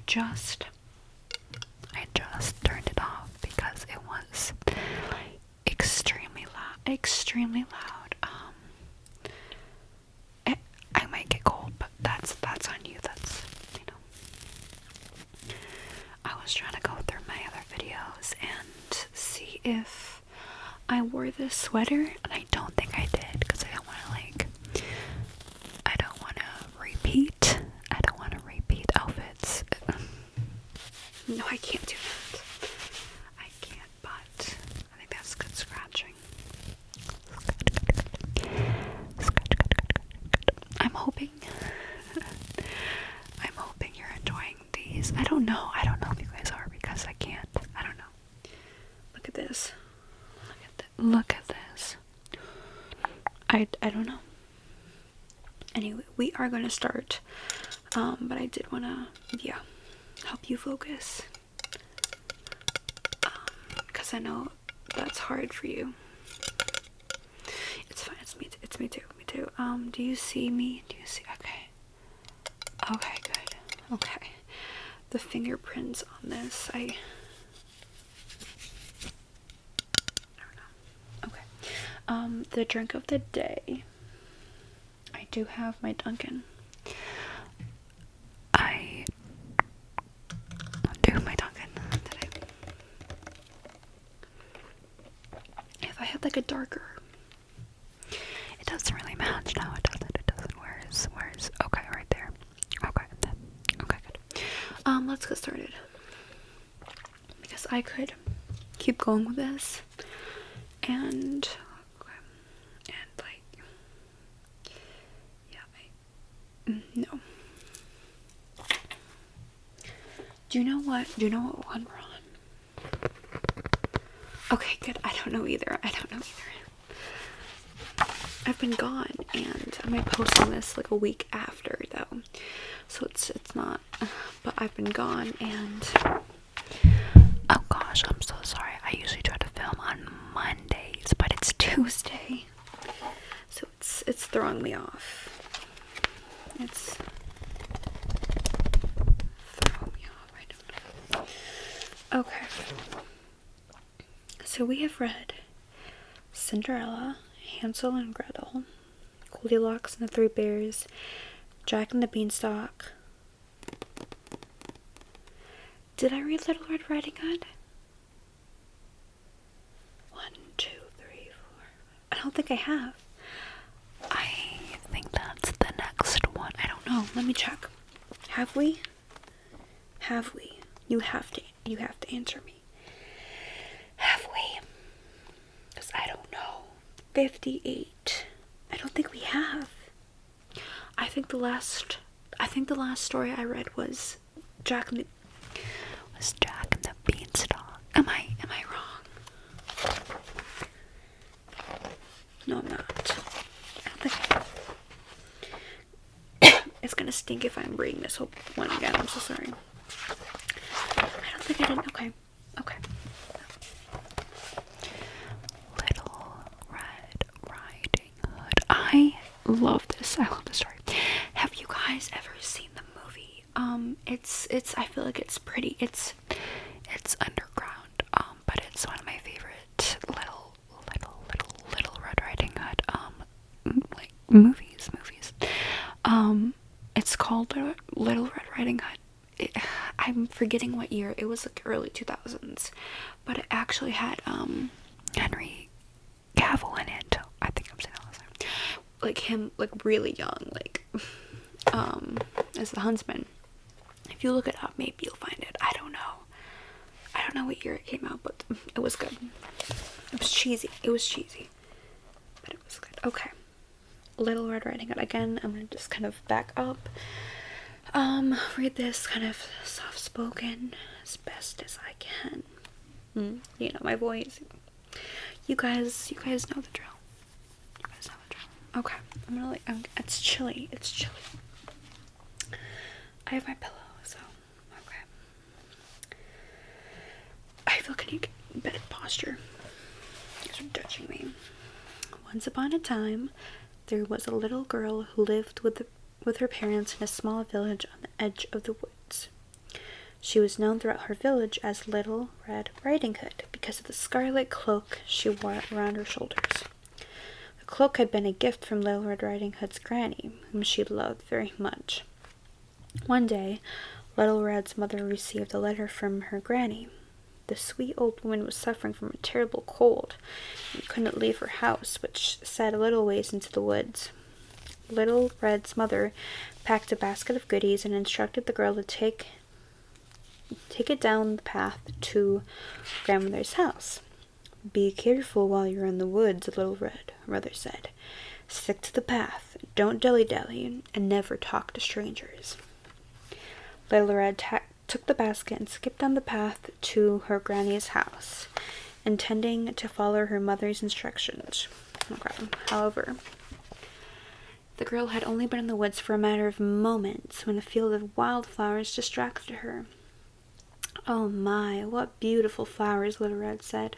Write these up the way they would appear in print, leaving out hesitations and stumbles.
just turned it off because it was extremely loud. I might get cold, but that's on you. That's, you know. I was trying to go through my other videos and see if I wore this sweater, and I don't think I did because I don't want to repeat. I don't want to repeat outfits. No, I can't do that. I can't, but I think that's good scratching. I'm hoping you're enjoying these. I don't know if you guys are, because I don't know. Look at this. Look at this. I don't know. Anyway, we are going to start, but I did want to, help you focus, because I know that's hard for you. It's fine, it's me too. Do you see me? Okay, good. Okay. The fingerprints on this, I don't know. Okay. The drink of the day. I do have my Dunkin'. I do my Dunkin' today. If I had like a darker, it doesn't really match now. It doesn't. Where's? Okay, right there. Okay, good. Let's get started, because I could keep going with this, and no. Do you know what one we're on? Okay, good. I don't know either. I've been gone, and I might post on this like a week after though, so it's not. But I've been gone, and oh gosh, I'm so sorry. I usually try to film on Mondays, but it's Tuesday, so it's throwing me off. It's throwing me off. I don't know. Okay. So we have read Cinderella, Hansel and Gretel, Goldilocks and the Three Bears, Jack and the Beanstalk. Did I read Little Red Riding Hood? 1, 2, 3, 4. I don't think I have. I think that's the next one. I don't know. Let me check. Have we? You have to answer me. Have we? Because I don't know. 58. I don't think we have. I think the last story I read was Jack and the Beanstalk. Am I wrong? No, I'm not. I don't think it's gonna stink if I'm reading this whole one again. I'm so sorry. I don't think I did. Okay. Little Red Riding Hood. I love this story. Have you guys ever seen the movie? It's I feel like it's pretty. It's underground. But it's one of my favorite Little Red Riding Hood like movies. It's called Little Red Riding Hood. I'm forgetting what year. It was like early 2000s, but it actually had Henry Cavill in it. I think I'm saying that last time. Like him, like really young, like as the huntsman. If you look it up, maybe you'll find it. I don't know what year it came out, but it was good. It was cheesy, but it was good. Okay. Little Red Riding Hood. Again, I'm gonna just kind of back up. Read this kind of soft-spoken as best as I can. You know my voice. You guys know the drill. Okay, I'm gonna it's chilly. I have my pillow, so okay. I feel kind of bed posture. These are touching me. Once upon a time, there was a little girl who lived with her parents in a small village on the edge of the woods. She was known throughout her village as Little Red Riding Hood because of the scarlet cloak she wore around her shoulders. The cloak had been a gift from Little Red Riding Hood's granny, whom she loved very much. One day, Little Red's mother received a letter from her granny. The sweet old woman was suffering from a terrible cold and couldn't leave her house, which sat a little ways into the woods. Little Red's mother packed a basket of goodies and instructed the girl to take it down the path to grandmother's house. "Be careful while you're in the woods, Little Red," her mother said. "Stick to the path, don't dilly-dally, and never talk to strangers." Little Red took the basket and skipped down the path to her granny's house, intending to follow her mother's instructions. However, the girl had only been in the woods for a matter of moments when a field of wildflowers distracted her. "Oh my, what beautiful flowers," Little Red said.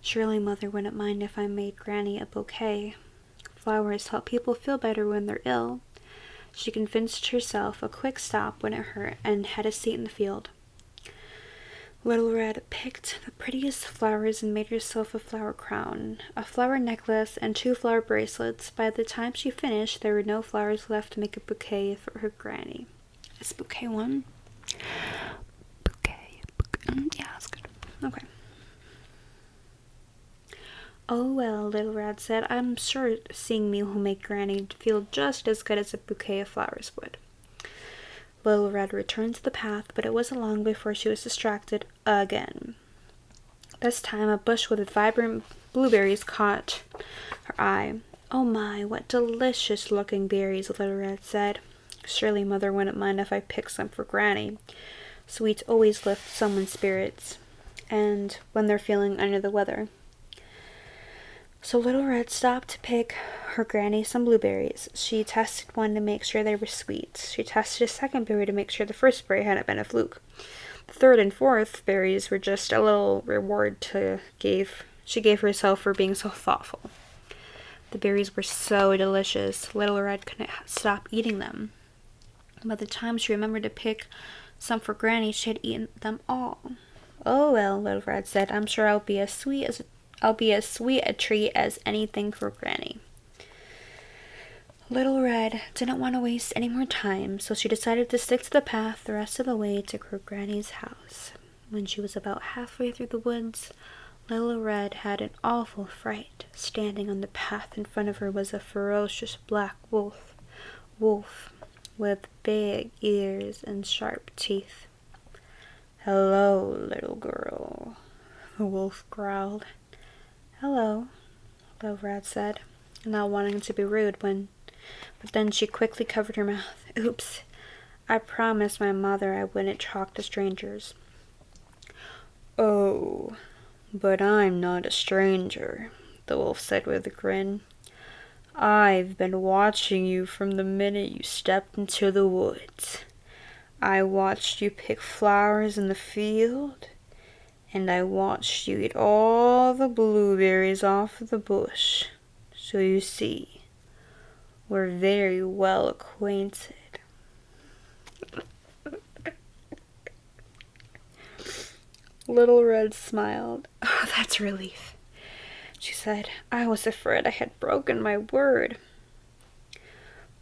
"Surely Mother wouldn't mind if I made Granny a bouquet. Flowers help people feel better when they're ill." She convinced herself a quick stop when it hurt and had a seat in the field. Little Red picked the prettiest flowers and made herself a flower crown, a flower necklace, and 2 flower bracelets. By the time she finished, there were no flowers left to make a bouquet for her granny. Is bouquet one? Bouquet. Yeah, that's good. Okay. "Oh well," Little Red said, "I'm sure seeing me will make Granny feel just as good as a bouquet of flowers would." Little Red returned to the path, but it wasn't long before she was distracted again. This time a bush with vibrant blueberries caught her eye. "Oh my, what delicious looking berries," Little Red said. "Surely Mother wouldn't mind if I picked some for Granny. Sweets always lift someone's spirits, and when they're feeling under the weather." So Little Red stopped to pick her granny some blueberries. She tested one to make sure they were sweet. She tested a second berry to make sure the first berry hadn't been a fluke. The third and fourth berries were just a little reward she gave herself for being so thoughtful. The berries were so delicious, Little Red couldn't stop eating them. By the time she remembered to pick some for Granny, she had eaten them all. "Oh well," Little Red said, "I'm sure I'll be as sweet a treat as anything for Granny." Little Red didn't want to waste any more time, so she decided to stick to the path the rest of the way to her granny's house. When she was about halfway through the woods, Little Red had an awful fright. Standing on the path in front of her was a ferocious black wolf with big ears and sharp teeth. "Hello, little girl," the wolf growled. "Hello," Little Red said, not wanting to be rude but then she quickly covered her mouth. "Oops, I promised my mother I wouldn't talk to strangers." "Oh, but I'm not a stranger," the wolf said with a grin. "I've been watching you from the minute you stepped into the woods. I watched you pick flowers in the field, and I watched you eat all the blueberries off the bush. So you see, we're very well acquainted." Little Red smiled. "Oh, that's relief," she said. "I was afraid I had broken my word."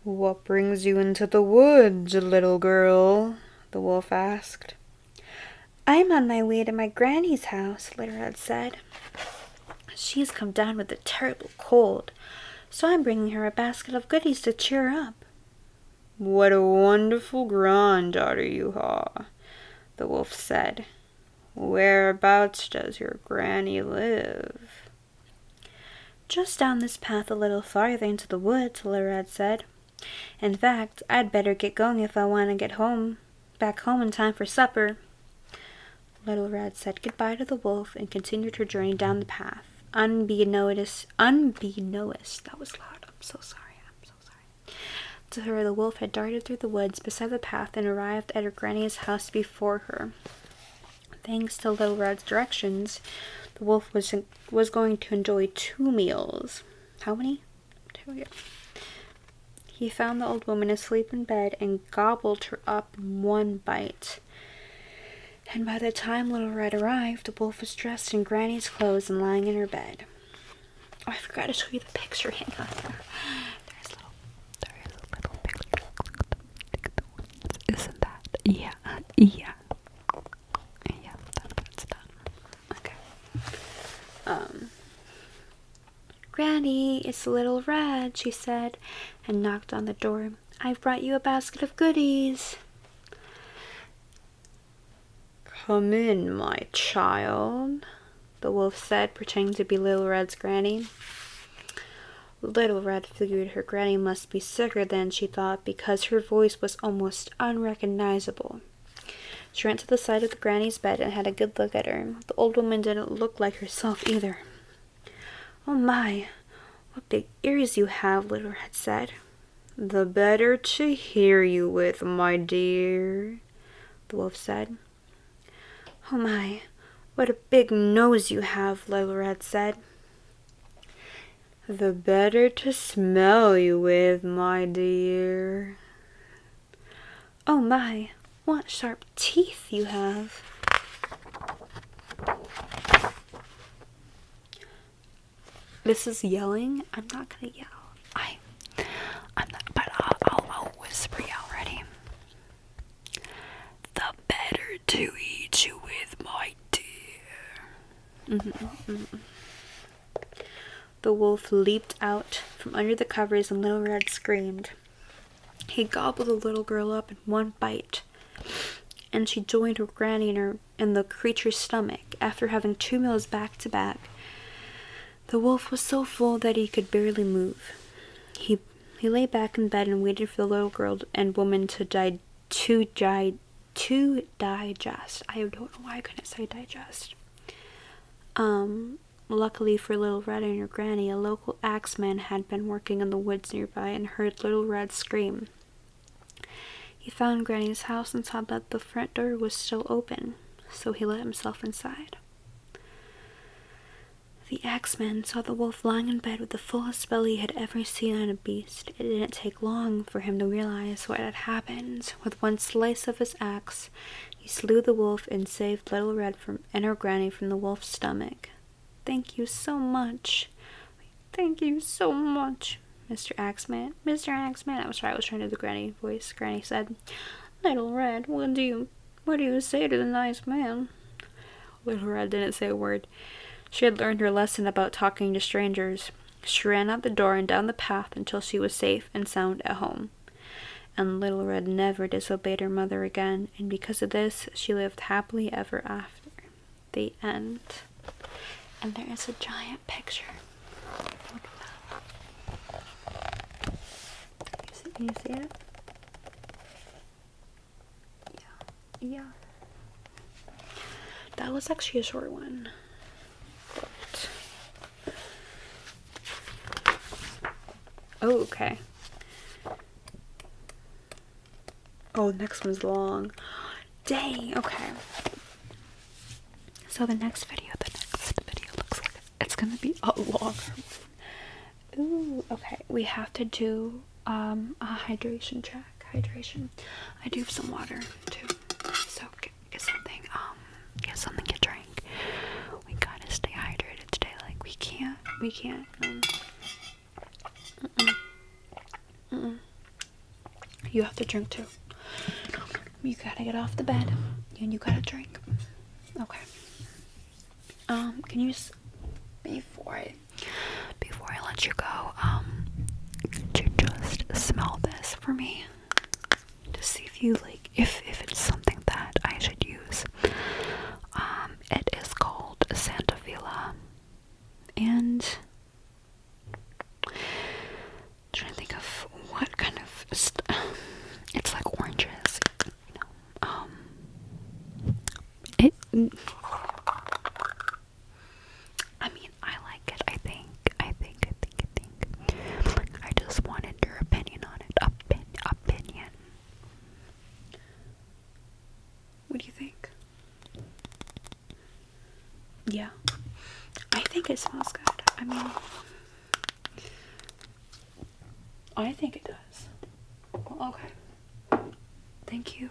"What brings you into the woods, little girl?" the wolf asked. "I'm on my way to my granny's house," Little Red said. "She's come down with a terrible cold, so I'm bringing her a basket of goodies to cheer her up." "What a wonderful granddaughter you are," the wolf said. "Whereabouts does your granny live?" "Just down this path a little farther into the woods," Little Red said. "In fact, I'd better get going if I want to get back home in time for supper." Little Red said goodbye to the wolf and continued her journey down the path. Unbeknownst, that was loud, I'm so sorry. To her, the wolf had darted through the woods beside the path and arrived at her granny's house before her. Thanks to Little Red's directions, the wolf was going to enjoy 2 meals. How many? 2, yeah. He found the old woman asleep in bed and gobbled her up in one bite. And by the time Little Red arrived, the wolf was dressed in Granny's clothes and lying in her bed. Oh, I forgot to show you the picture. Hang on. There is a little picture. Isn't that? Yeah. Yeah, that's done. Okay. Granny, it's Little Red, she said, and knocked on the door. I've brought you a basket of goodies. Come in, my child, the wolf said, pretending to be Little Red's granny. Little Red figured her granny must be sicker than she thought because her voice was almost unrecognizable. She ran to the side of the granny's bed and had a good look at her. The old woman didn't look like herself either. Oh my, what big ears you have, Little Red said. The better to hear you with, my dear, the wolf said. Oh my, what a big nose you have, Little Red said. The better to smell you with, my dear. Oh my, what sharp teeth you have. This is yelling. I'm not gonna yell. I'm not, but I'll whisper you already. The better to eat you with, my dear. The wolf leaped out from under the covers and Little Red screamed. He gobbled the little girl up in one bite, and she joined her granny in the creature's stomach after having 2 meals back to back. The wolf was so full that he could barely move. He lay back in bed and waited for the little girl and woman to digest. I don't know why I couldn't say digest. Luckily for Little Red and her granny, a local axeman had been working in the woods nearby and heard Little Red scream. He found Granny's house and saw that the front door was still open, so he let himself inside. The axeman saw the wolf lying in bed with the fullest belly he had ever seen on a beast. It didn't take long for him to realize what had happened. With one slice of his axe, he slew the wolf and saved Little Red and her granny from the wolf's stomach. Thank you so much. Thank you so much, Mr. Axeman. Mr. Axeman. I'm sorry, I was trying to do the granny voice. Granny said, Little Red, what do you say to the nice man? Little Red didn't say a word. She had learned her lesson about talking to strangers. She ran out the door and down the path until she was safe and sound at home. And Little Red never disobeyed her mother again, and because of this, she lived happily ever after. The end. And there is a giant picture. Look at that. Can you see it? Yeah. That was actually a short one. Oh, okay. Oh, the next one's long. Dang, okay. So the next video looks like it's gonna be a longer one. Ooh, okay. We have to do a hydration check. Hydration. I do have some water too. So get something to drink. We gotta stay hydrated today. Like we can't You have to drink too. You gotta get off the bed and you gotta drink. Okay. Can you just before I let you go, could you just smell this for me? To see if you like if it's something that I should use. It is called Santa Vila. And I'm trying to think of what kind of it's like oranges, you know. I mean, I like it. I think. I just wanted your opinion on it. Opinion. What do you think? Yeah. I think it smells good. I mean, I think it does. Okay. Thank you.